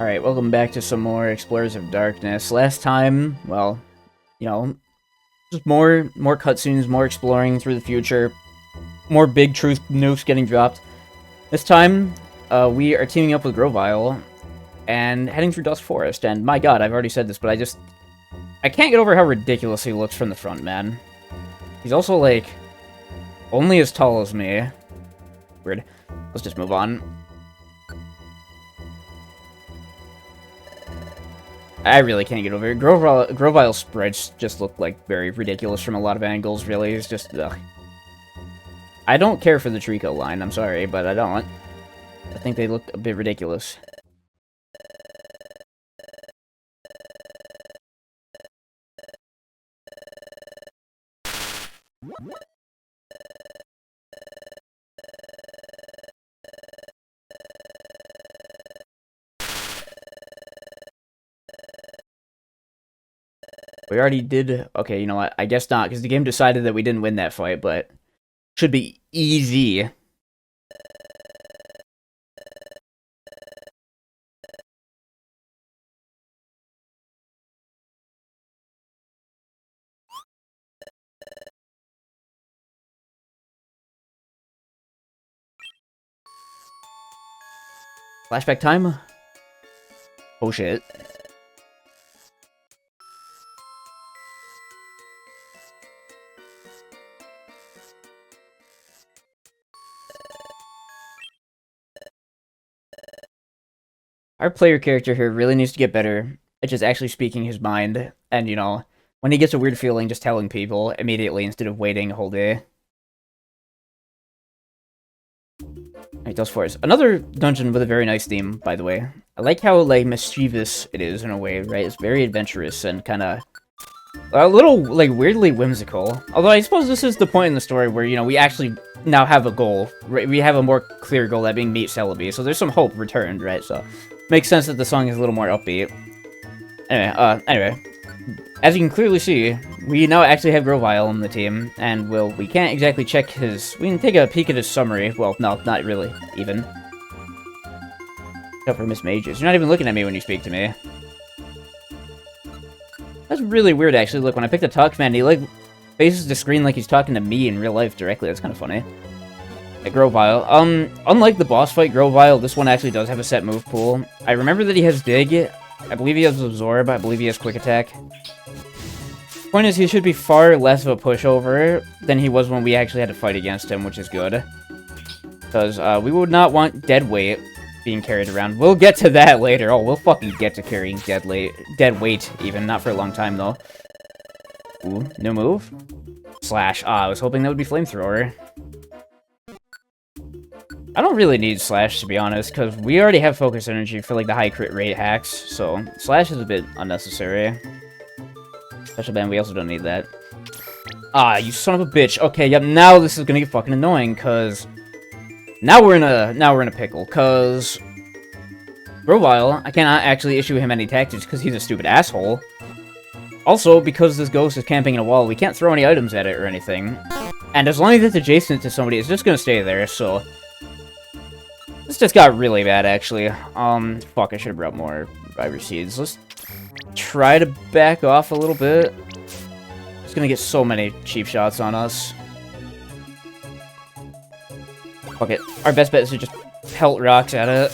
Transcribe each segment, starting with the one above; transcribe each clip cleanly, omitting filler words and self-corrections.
Alright, welcome back to some more Explorers of Darkness. Last time, well, just more cutscenes, more exploring through the future, more big truth nukes getting dropped. This time, we are teaming up with Grovyle and heading through Dusk Forest, and my god, I've already said this, but I can't get over how ridiculous he looks from the front, man. He's also, like, only as tall as me. Weird. Let's just move on. I really can't get over it. Grovyle's sprites just look like very ridiculous from a lot of angles, really. It's just, ugh. I don't care for the Trico line, I'm sorry, but I don't. I think they look a bit ridiculous. We already did... Okay, you know what? I guess not, because the game decided that we didn't win that fight, but... Should be easy. Flashback time? Oh shit. Our player character here really needs to get better at just actually speaking his mind, and, you know, when he gets a weird feeling, just telling people immediately instead of waiting a whole day. Alright, Dusk Forest. Another dungeon with a very nice theme, by the way. I like how, like, mischievous it is in a way, right? It's very adventurous and kinda... a little, like, weirdly whimsical. Although I suppose this is the point in the story where, you know, we actually now have a goal. Right? We have a more clear goal, that being meet Celebi, so there's some hope returned, right? So, makes sense that the song is a little more upbeat. Anyway, as you can clearly see, we now actually have Grovyle on the team, and we can't exactly check his... We can take a peek at his summary. Well, no, not really, even. Except for Miss Mages. You're not even looking at me when you speak to me. That's really weird, actually. Look, when I pick the talk command, he, like, faces the screen like he's talking to me in real life directly. That's kind of funny. At Grovyle. Unlike the boss fight, Grovyle, this one actually does have a set move pool. I remember that he has Dig. I believe he has Absorb. I believe he has Quick Attack. Point is, he should be far less of a pushover than he was when we actually had to fight against him, which is good. Because, we would not want dead weight being carried around. We'll get to that later. Oh, we'll fucking get to carrying dead weight, even. Not for a long time, though. Ooh, new move? Slash. Ah, I was hoping that would be Flamethrower. I don't really need Slash, to be honest, because we already have Focus Energy for, like, the high crit rate hacks, so Slash is a bit unnecessary. Special Band, we also don't need that. Ah, you son of a bitch. Okay, yep, now this is gonna get fucking annoying, because... Now we're in a pickle, because... Grovyle, I cannot actually issue him any tactics, because he's a stupid asshole. Also, because this ghost is camping in a wall, we can't throw any items at it or anything. And as long as it's adjacent to somebody, it's just gonna stay there, so... This just got really bad, actually. Fuck, I should have brought more Reviver Seeds. Let's try to back off a little bit. It's gonna get so many cheap shots on us. Fuck it. Our best bet is to just pelt rocks at it.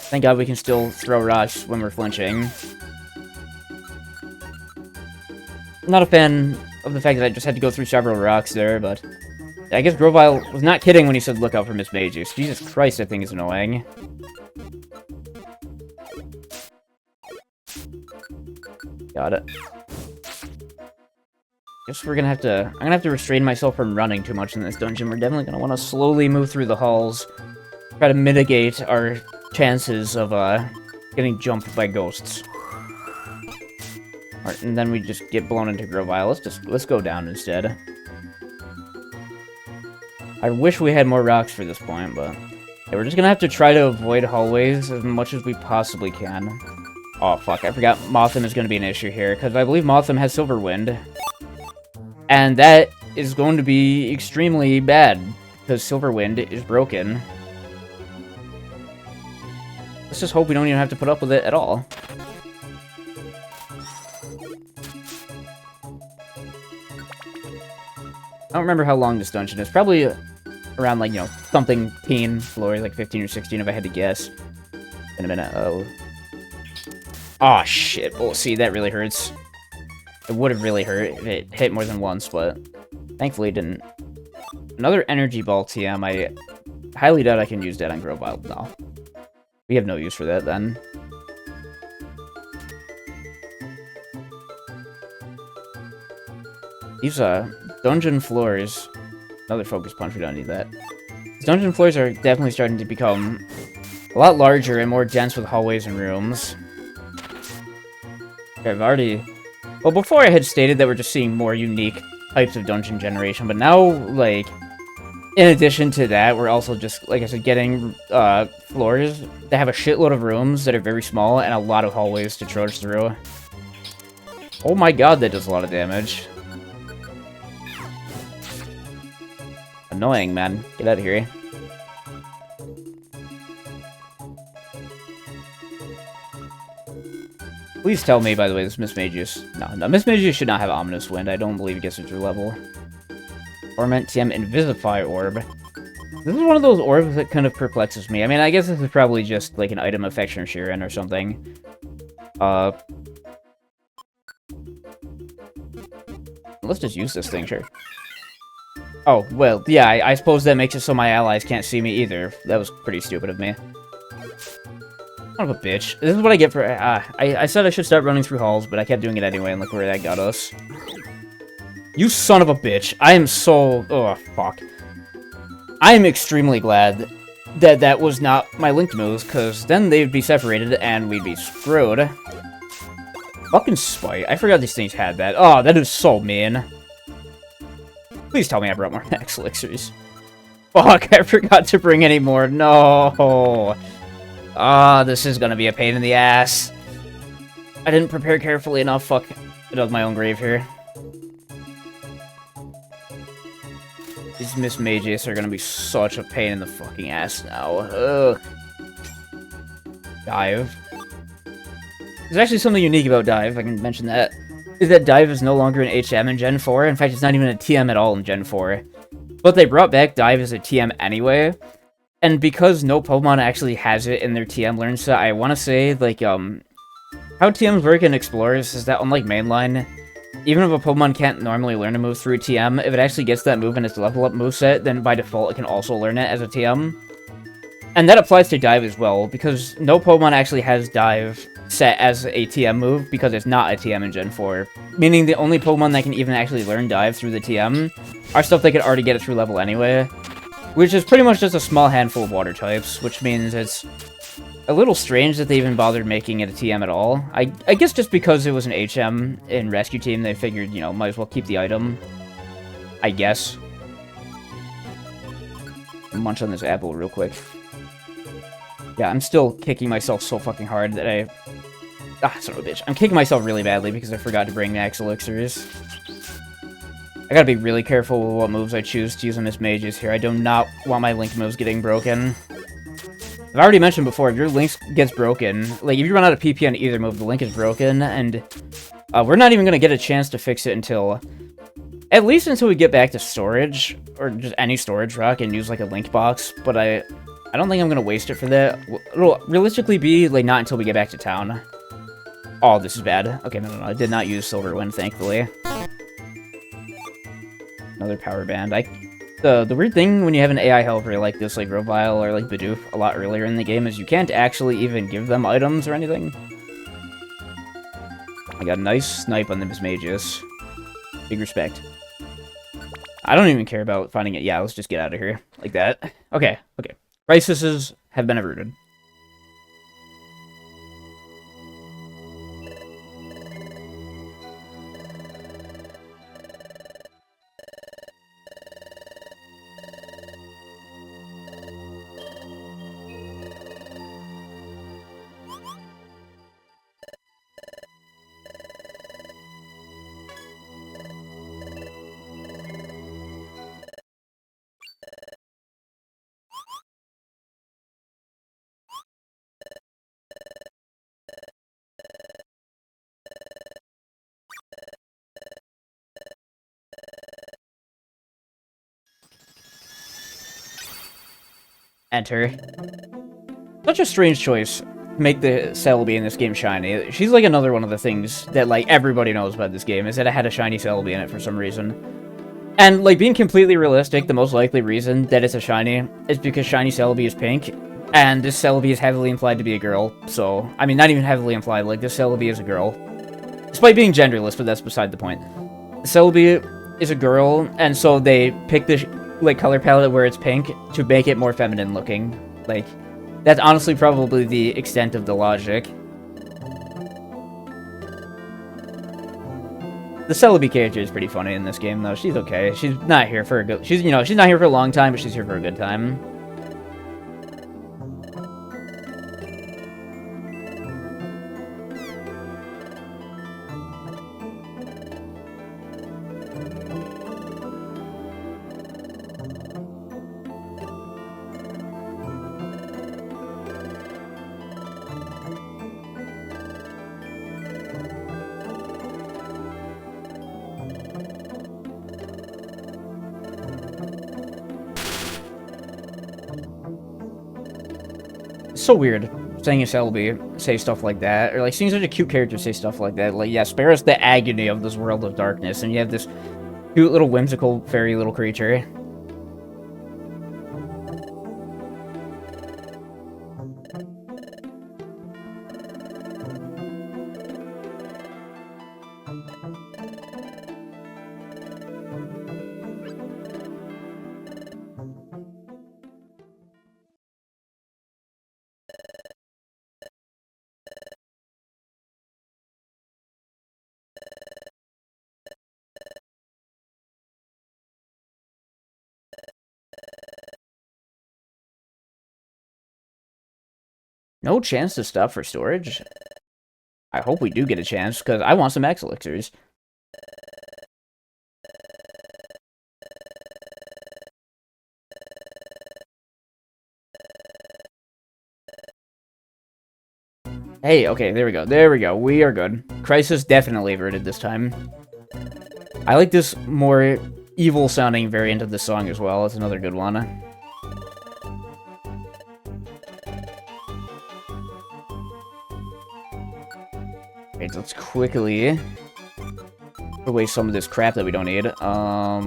Thank God we can still throw rocks when we're flinching. I'm not a fan of the fact that I just had to go through several rocks there, but... I guess Grovyle was not kidding when he said look out for Miss Mages. Jesus Christ, that thing is annoying. Got it. Guess we're gonna have to... I'm gonna have to restrain myself from running too much in this dungeon. We're definitely gonna want to slowly move through the halls. Try to mitigate our chances of, getting jumped by ghosts. Alright, and then we just get blown into Grovyle. Let's go down instead. I wish we had more rocks for this point, but... Yeah, we're just gonna have to try to avoid hallways as much as we possibly can. Oh, fuck, I forgot Motham is gonna be an issue here, because I believe Motham has Silver Wind. And that is going to be extremely bad, because Silver Wind is broken. Let's just hope we don't even have to put up with it at all. I don't remember how long this dungeon is. Probably around, like, you know, something teen floors, like 15 or 16 if I had to guess. In a minute. Oh. Aw, shit. Oh, see, that really hurts. It would have really hurt if it hit more than once, but thankfully it didn't. Another energy ball TM. I highly doubt I can use that on Grovyle. No. We have no use for that, then. These, dungeon floors... Another focus punch, we don't need that. These dungeon floors are definitely starting to become a lot larger and more dense with hallways and rooms. Okay, I've already... Well, before I had stated that we're just seeing more unique types of dungeon generation, but now, like, in addition to that, we're also just, like I said, getting, floors that have a shitload of rooms that are very small and a lot of hallways to trudge through. Oh my god, that does a lot of damage. Annoying, man. Get out of here. Please tell me, by the way, this Miss Magus... No, Miss Magus should not have Ominous Wind. I don't believe it gets into your level. Torment TM Invisify Orb. This is one of those orbs that kind of perplexes me. I mean, I guess this is probably just, like, an item affection Sheeran or something. Let's just use this thing, sure. Oh, well, yeah, I suppose that makes it so my allies can't see me either. That was pretty stupid of me. Son of a bitch. This is what I get for... I said I should start running through halls, but I kept doing it anyway, and look where that got us. You son of a bitch. I am so... Oh, fuck. I am extremely glad that that was not my linked moves, because then they'd be separated, and we'd be screwed. Fucking spite. I forgot these things had that. Oh, that is so mean. Please tell me I brought more max elixirs. Fuck, I forgot to bring any more. No. Ah, this is gonna be a pain in the ass. I didn't prepare carefully enough. Fuck. I dug my own grave here. These Miss Magus are gonna be such a pain in the fucking ass now. Ugh. Dive. There's actually something unique about Dive, I can mention that. Is that Dive is no longer an HM in Gen 4. In fact, it's not even a TM at all in Gen 4. But they brought back Dive as a TM anyway. And because no Pokemon actually has it in their TM learn set, I want to say, like, how TMs work in Explorers is that, unlike Mainline, even if a Pokemon can't normally learn a move through TM, if it actually gets that move in its level up moveset, then by default it can also learn it as a TM. And that applies to Dive as well, because no Pokemon actually has Dive set as a TM move, because it's not a TM in Gen 4. Meaning the only Pokemon that can even actually learn Dive through the TM are stuff that could already get it through level anyway. Which is pretty much just a small handful of water types, which means it's a little strange that they even bothered making it a TM at all. I guess just because it was an HM in Rescue Team, they figured, you know, might as well keep the item. I guess. Munch on this apple real quick. Yeah, I'm still kicking myself so fucking hard that I... Ah, son of a bitch. I'm kicking myself really badly because I forgot to bring max elixirs. I gotta be really careful with what moves I choose to use on Miss Magus here. I do not want my Link moves getting broken. I've already mentioned before, if your Link gets broken, like, if you run out of PP on either move, the Link is broken, and we're not even gonna get a chance to fix it until... At least until we get back to storage, or just any storage rock, and use, like, a Link box, but I don't think I'm gonna waste it for that. It'll realistically be, like, not until we get back to town. Oh, this is bad. Okay, no, I did not use Silver Wind, thankfully. Another power band. The weird thing when you have an AI helper like this, like Grovyle or like Bidoof, a lot earlier in the game, is you can't actually even give them items or anything. I got a nice snipe on the Miss Magus. Big respect. I don't even care about finding it. Yeah, let's just get out of here. Like that. Okay, okay. Crises have been averted. Enter. Such a strange choice. Make the Celebi in this game shiny. She's like another one of the things that like everybody knows about this game, is that it had a shiny Celebi in it for some reason. And like being completely realistic, the most likely reason that it's a shiny is because shiny Celebi is pink, and this Celebi is heavily implied to be a girl. So, I mean, not even heavily implied, like this Celebi is a girl. Despite being genderless, but that's beside the point. Celebi is a girl, and so they pick this like color palette where it's pink to make it more feminine looking. Like, that's honestly probably the extent of the logic. The Celebi character is pretty funny in this game, though. She's okay. She's not here for a good... She's not here for a long time, but she's here for a good time. It's so weird saying a Celebi say stuff like that, or like seeing such a cute character say stuff like that. Like, yeah, spare us the agony of this world of darkness, and you have this cute little whimsical fairy little creature. No chance to stop for storage? I hope we do get a chance, because I want some Max Elixirs. Hey, okay, there we go. There we go. We are good. Crisis definitely averted this time. I like this more evil-sounding variant of the song as well. It's another good one. Okay, let's quickly put away some of this crap that we don't need. I'll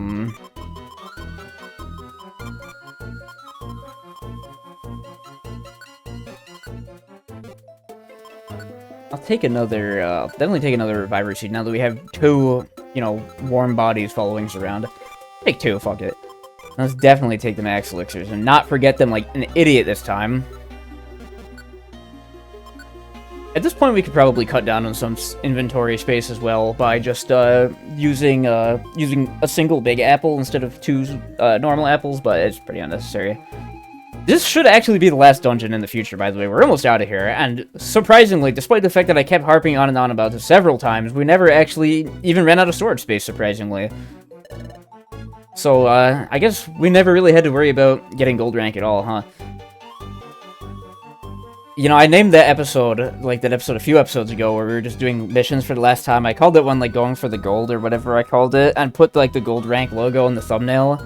take another, definitely take another Reviver Seed now that we have two, you know, warm bodies following us around. Take two, fuck it. Let's definitely take the Max Elixirs and not forget them like an idiot this time. At this point, we could probably cut down on some inventory space as well by just using a single big apple instead of two normal apples, but it's pretty unnecessary. This should actually be the last dungeon in the future, by the way. We're almost out of here, and surprisingly, despite the fact that I kept harping on and on about this several times, we never actually even ran out of storage space, surprisingly. So, I guess we never really had to worry about getting gold rank at all, huh? You know, I named that episode, like that episode a few episodes ago where we were just doing missions for the last time. I called that one, like, going for the gold or whatever I called it, and put, like, the gold rank logo in the thumbnail.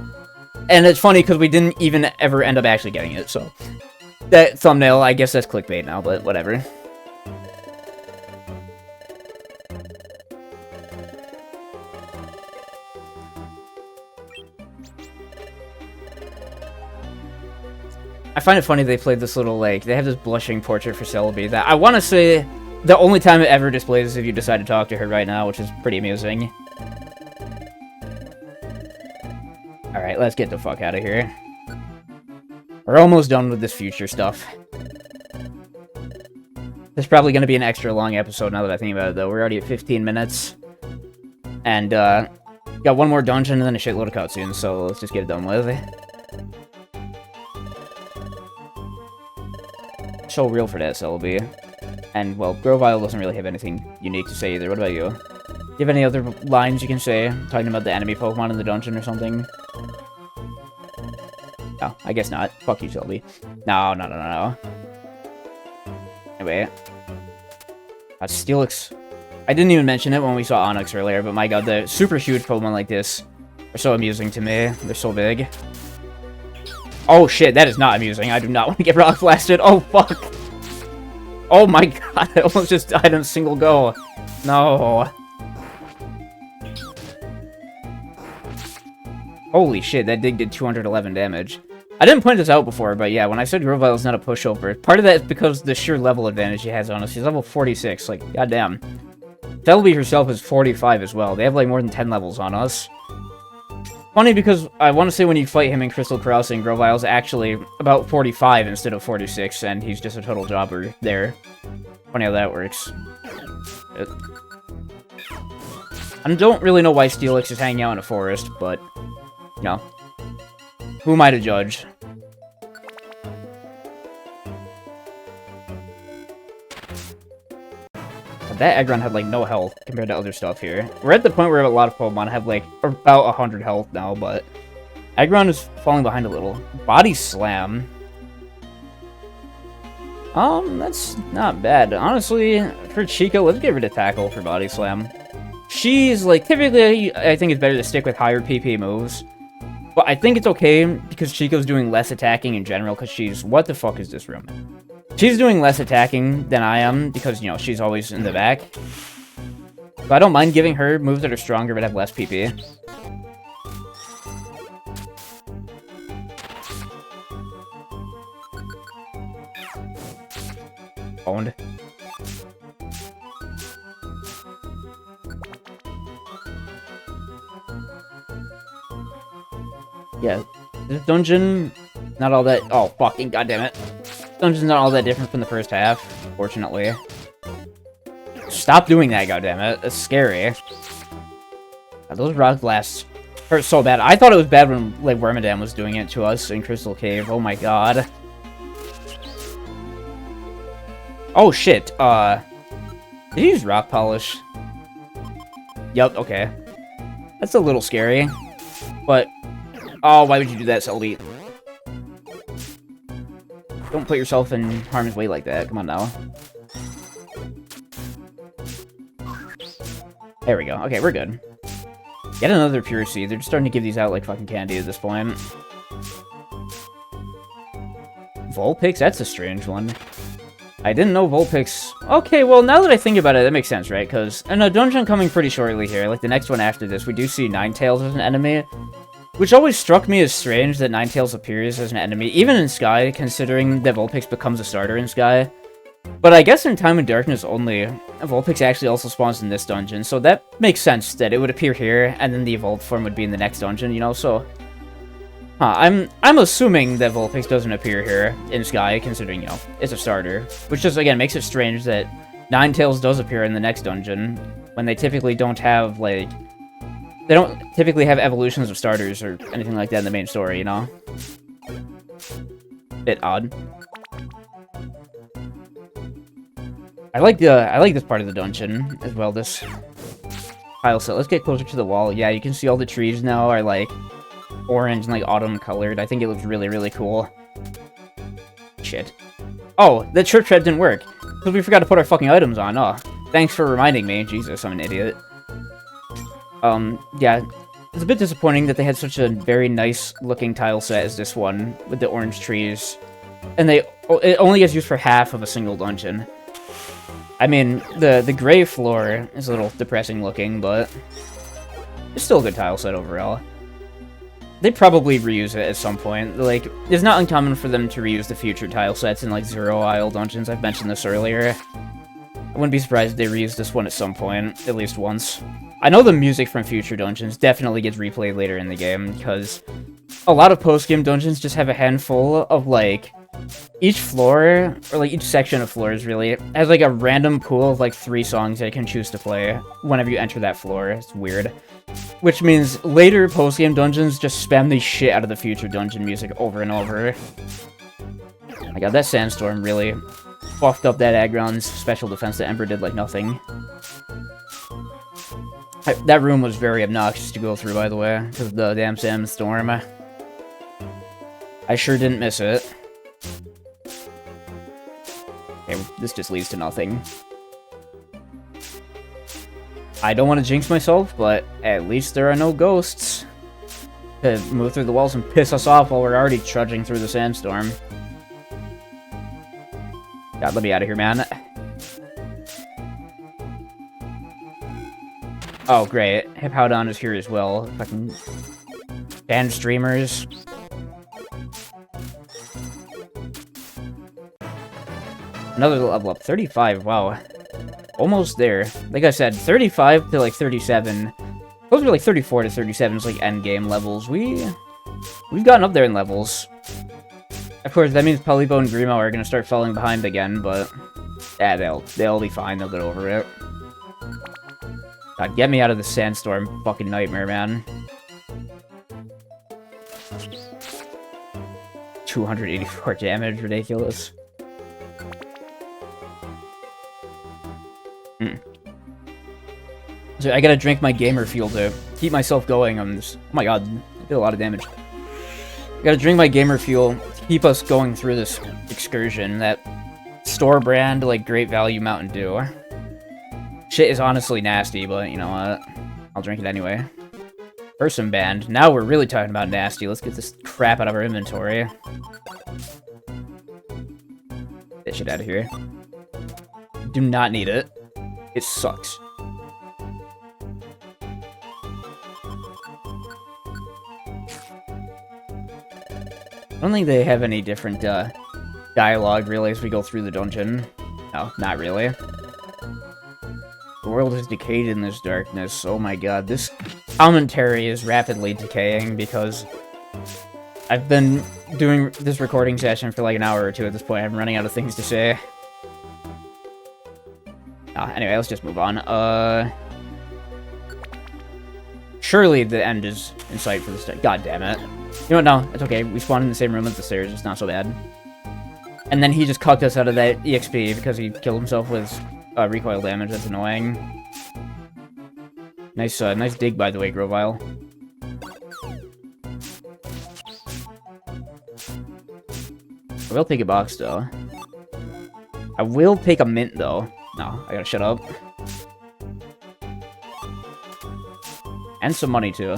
And it's funny because we didn't even ever end up actually getting it, so... That thumbnail, I guess that's clickbait now, but whatever. I find it funny they played this little, like, they have this blushing portrait for Celebi that I want to say the only time it ever displays is if you decide to talk to her right now, which is pretty amusing. Alright, let's get the fuck out of here. We're almost done with this future stuff. This is probably going to be an extra long episode now that I think about it, though. We're already at 15 minutes. And, got one more dungeon and then a shitload of cutscenes, so let's just get it done with. So real for that, Celebi. And, well, Grovyle doesn't really have anything unique to say either. What about you? Do you have any other lines you can say? Talking about the enemy Pokemon in the dungeon or something? No, I guess not. Fuck you, Celebi. No. Anyway. Steelix. I didn't even mention it when we saw Onyx earlier, but my god, the super huge Pokemon like this are so amusing to me. They're so big. Oh shit, that is not amusing. I do not want to get rock blasted. Oh fuck. Oh my god, I almost just died in a single go. No. Holy shit, that dig did 211 damage. I didn't point this out before, but yeah, when I said Grovyle is not a pushover, part of that is because the sheer level advantage he has on us. He's level 46, like, goddamn. Celebi herself is 45 as well. They have, like, more than 10 levels on us. Funny because I want to say when you fight him in Crystal Crossing, Grovyle's actually about 45 instead of 46, and he's just a total jobber there. Funny how that works. I don't really know why Steelix is hanging out in a forest, but, you know, who am I to judge? That Aggron had, like, no health compared to other stuff here. We're at the point where a lot of Pokemon have, like, about 100 health now, but Aggron is falling behind a little. Body Slam. That's not bad. Honestly, for Chico, let's get rid of Tackle for Body Slam. She's, like, typically, I think it's better to stick with higher PP moves. But I think it's okay because Chico's doing less attacking in general because she's... What the fuck is this room? She's doing less attacking than I am because, you know, she's always in the back. So I don't mind giving her moves that are stronger but have less PP. Owned. Yeah, this dungeon, not all that... Oh, fucking goddammit. Dungeon's not all that different from the first half, fortunately. Stop doing that, goddammit. That's scary. God, those rock blasts hurt so bad. I thought it was bad when, like, Wormadam was doing it to us in Crystal Cave. Oh my god. Oh shit, did he use Rock Polish? Yup, okay. That's a little scary. But, oh, why would you do that, Celebi? Don't put yourself in harm's way like that. Come on now. There we go. Okay, we're good. Get another Pure Seed. They're just starting to give these out like fucking candy at this point. Vulpix? That's a strange one. I didn't know Vulpix... Okay, well, now that I think about it, that makes sense, right? Because in a dungeon coming pretty shortly here, like the next one after this, we do see Ninetales as an enemy. Which always struck me as strange that Ninetales appears as an enemy, even in Sky, considering that Vulpix becomes a starter in Sky. But I guess in Time and Darkness only, Vulpix actually also spawns in this dungeon, so that makes sense that it would appear here, and then the evolved form would be in the next dungeon, you know, so... Huh, I'm assuming that Vulpix doesn't appear here in Sky, considering, you know, it's a starter. Which just, again, makes it strange that Ninetales does appear in the next dungeon, when they typically don't have, like... They don't typically have evolutions of starters or anything like that in the main story, you know? Bit odd. I like this part of the dungeon as well, this tile set. Let's get closer to the wall. Yeah, you can see all the trees now are like orange and like autumn colored. I think it looks really, really cool. Shit. Oh, the church tread didn't work. Because we forgot to put our fucking items on. Oh, thanks for reminding me. Jesus, I'm an idiot. Yeah, it's a bit disappointing that they had such a very nice looking tile set as this one, with the orange trees. And it only gets used for half of a single dungeon. I mean, the gray floor is a little depressing looking, but it's still a good tile set overall. They probably reuse it at some point. Like, it's not uncommon for them to reuse the future tile sets in, like, Zero Isle dungeons. I've mentioned this earlier. I wouldn't be surprised if they reuse this one at some point, at least once. I know the music from future dungeons definitely gets replayed later in the game, because a lot of post-game dungeons just have a handful of, like, each floor, or, like, each section of floors, really, has, like, a random pool of, like, 3 songs that you can choose to play whenever you enter that floor. It's weird. Which means later post-game dungeons just spam the shit out of the future dungeon music over and over. Oh my god, that Sandstorm really buffed up that Aggron's special defense that Ember did like nothing. That room was very obnoxious to go through, by the way, because of the damn Sandstorm. I sure didn't miss it. Okay, this just leads to nothing. I don't want to jinx myself, but at least there are no ghosts. to move through the walls and piss us off while we're already trudging through the sandstorm. God, let me out of here, man. Oh, great. Hippowdon is here as well. Fucking band streamers. Another level up. 35, wow. Almost there. Like I said, 35 to like 37. Those are like 34 to 37 is like end game levels. We've gotten up there in levels. Of course, that means Polybo and Grimo are gonna start falling behind again, but yeah, they'll be fine. They'll get over it. God, get me out of the sandstorm, fucking nightmare, man. 284 damage, ridiculous. So I gotta drink my gamer fuel to keep myself going on this. Oh my god, I did a lot of damage. I gotta drink my gamer fuel to keep us going through this excursion. That store brand, like, Great Value Mountain Dew. Shit is honestly nasty, but you know what? I'll drink it anyway. Person band. Now we're really talking about nasty. Let's get this crap out of our inventory. Get shit out of here. Do not need it. It sucks. I don't think they have any different dialogue, really, as we go through the dungeon. No, not really. The world has decayed in this darkness. Oh my god, this commentary is rapidly decaying because I've been doing this recording session for like an hour or two at this point. I'm running out of things to say. Anyway, let's just move on. Surely the end is in sight for this. God damn it. You know what, no, it's okay. We spawned in the same room as the stairs, it's not so bad. And then he just cucked us out of that EXP because he killed himself with recoil damage. That's annoying. Nice, nice dig, by the way, Grovyle. I will take a box, though. I will take a mint, though. No, I gotta shut up. And some money, too.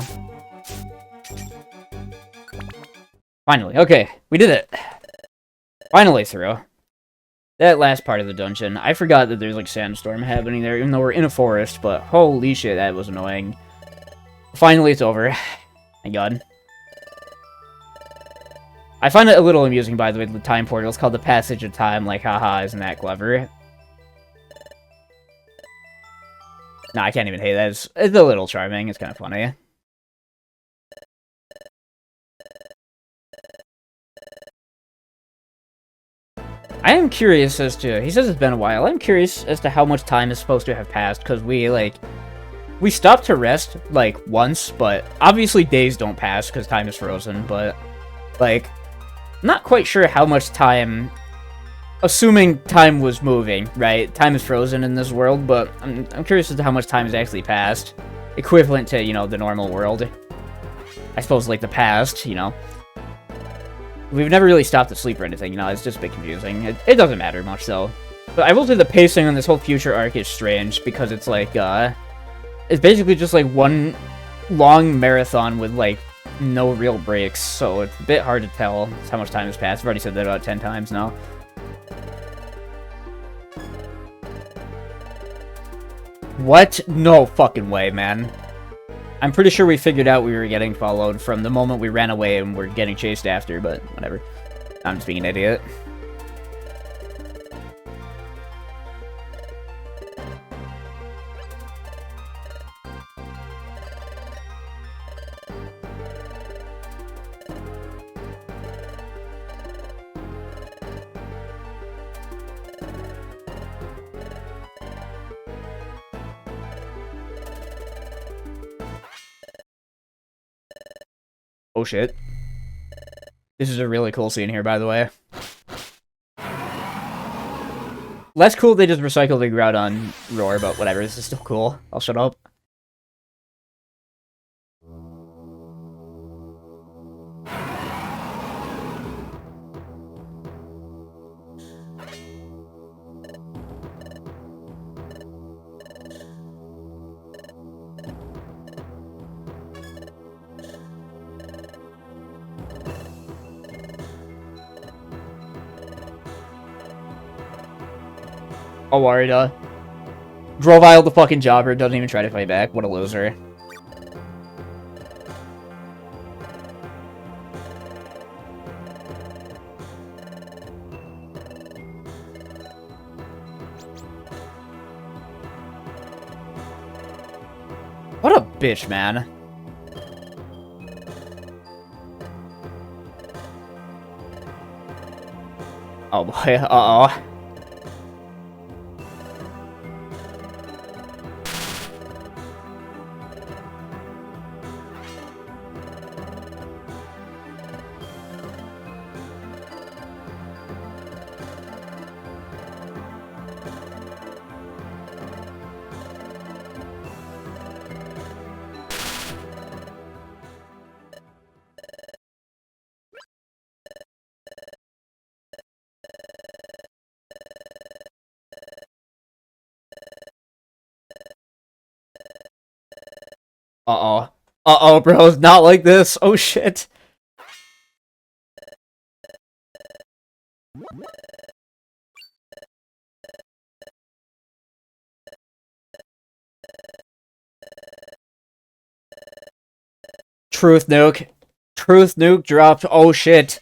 Finally, okay, we did it. Finally through. That last part of the dungeon, I forgot that there's like sandstorm happening there, even though we're in a forest, but holy shit, that was annoying. Finally, it's over. Thank God. I find it a little amusing, by the way, the time portal. It's called the Passage of Time, like, haha, isn't that clever? Nah, I can't even hate that. It's a little charming, it's kind of funny. I am curious as to... He says it's been a while. I'm curious as to how much time is supposed to have passed, because we stopped to rest, like, once, but obviously days don't pass, because time is frozen, but, like, I'm not quite sure how much time... Assuming time was moving, right? Time is frozen in this world, but I'm curious as to how much time has actually passed. Equivalent to, you know, the normal world. I suppose, like, the past, you know. We've never really stopped to sleep or anything, you know, it's just a bit confusing. It doesn't matter much, though. But I will say the pacing on this whole future arc is strange, because it's like, it's basically just like one long marathon with, like, no real breaks, so it's a bit hard to tell how much time has passed. I've already said that about 10 times now. What? No fucking way, man. I'm pretty sure we figured out we were getting followed from the moment we ran away and we're getting chased after, but whatever. I'm just being an idiot. Oh shit. This is a really cool scene here, by the way. Less cool they just recycled the Groudon roar, but whatever, this is still cool. I'll shut up. Awarida. Grovyle the fucking jobber doesn't even try to fight back. What a loser. What a bitch, man. Oh boy, uh-oh. Uh-oh. Uh-oh, bro, not like this. Oh, shit. Truth nuke. Truth nuke dropped. Oh, shit.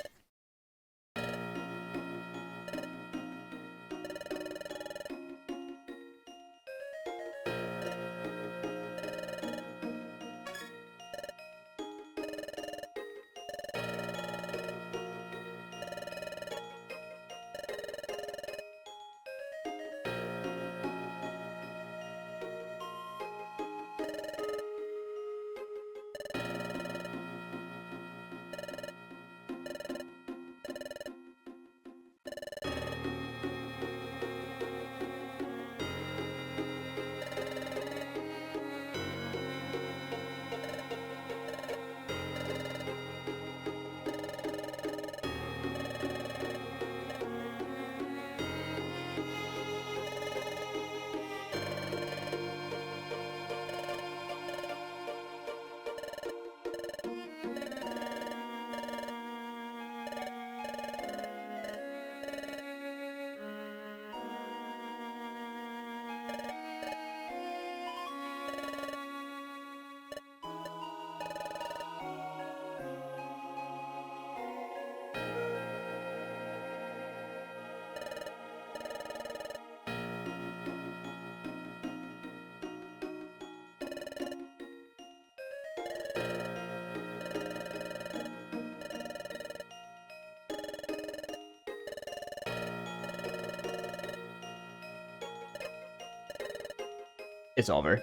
It's over.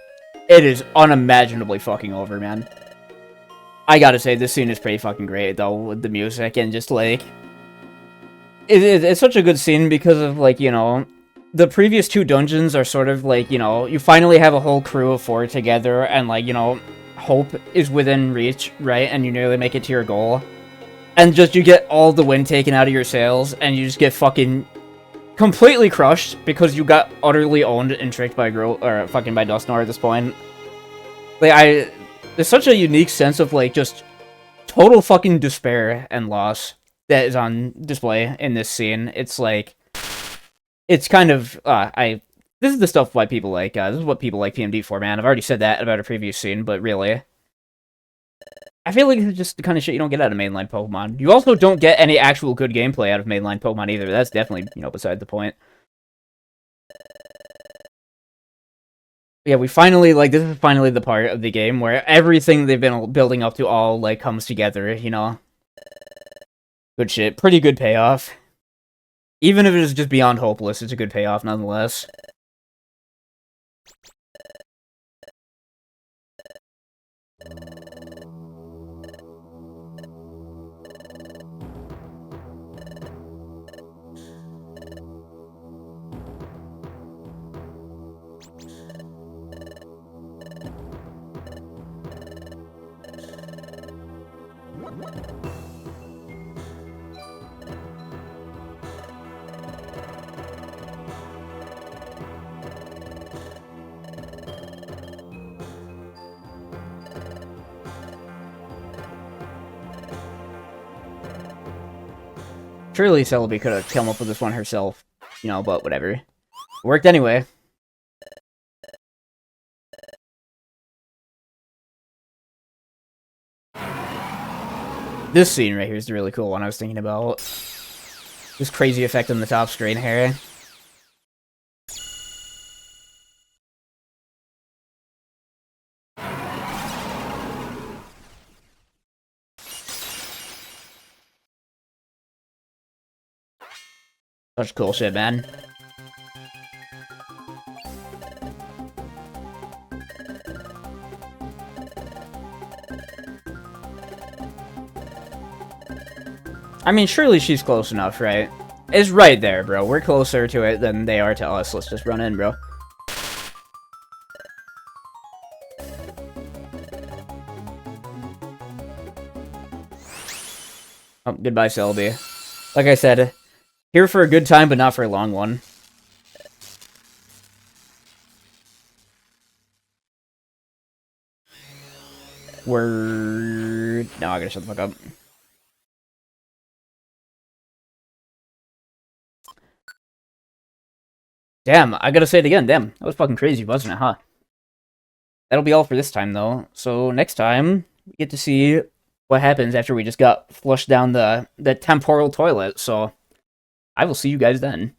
It is unimaginably fucking over, man. I gotta say, this scene is pretty fucking great, though, with the music and just, like... It's such a good scene because of, like, you know... The previous two dungeons are sort of, like, you know... You finally have a whole crew of 4 together, and, like, you know... Hope is within reach, right? And you nearly make it to your goal. And just, you get all the wind taken out of your sails, and you just get fucking... completely crushed because you got utterly owned and tricked by fucking by Dustnor at this point. Like, there's such a unique sense of, like, just total fucking despair and loss that is on display in this scene. It's like, it's kind of, this is the stuff why people like, this is what people like PMD for, man. I've already said that about a previous scene, but really, I feel like it's just the kind of shit you don't get out of mainline Pokemon. You also don't get any actual good gameplay out of mainline Pokemon either. That's definitely, you know, beside the point. Yeah, we finally, like, this is finally the part of the game where everything they've been building up to all, like, comes together, you know? Good shit. Pretty good payoff. Even if it is just beyond hopeless, it's a good payoff nonetheless. Surely Celebi could have come up with this one herself, you know, but whatever. Worked anyway. This scene right here is the really cool one I was thinking about. This crazy effect on the top screen here. Such cool shit, man. I mean, surely she's close enough, right? It's right there, bro. We're closer to it than they are to us. Let's just run in, bro. Oh, goodbye, Selby. Like I said, here for a good time, but not for a long one. Word. No, I gotta shut the fuck up. Damn, I gotta say it again. Damn, that was fucking crazy, wasn't it, huh? That'll be all for this time, though. So next time, we get to see what happens after we just got flushed down the temporal toilet. So I will see you guys then.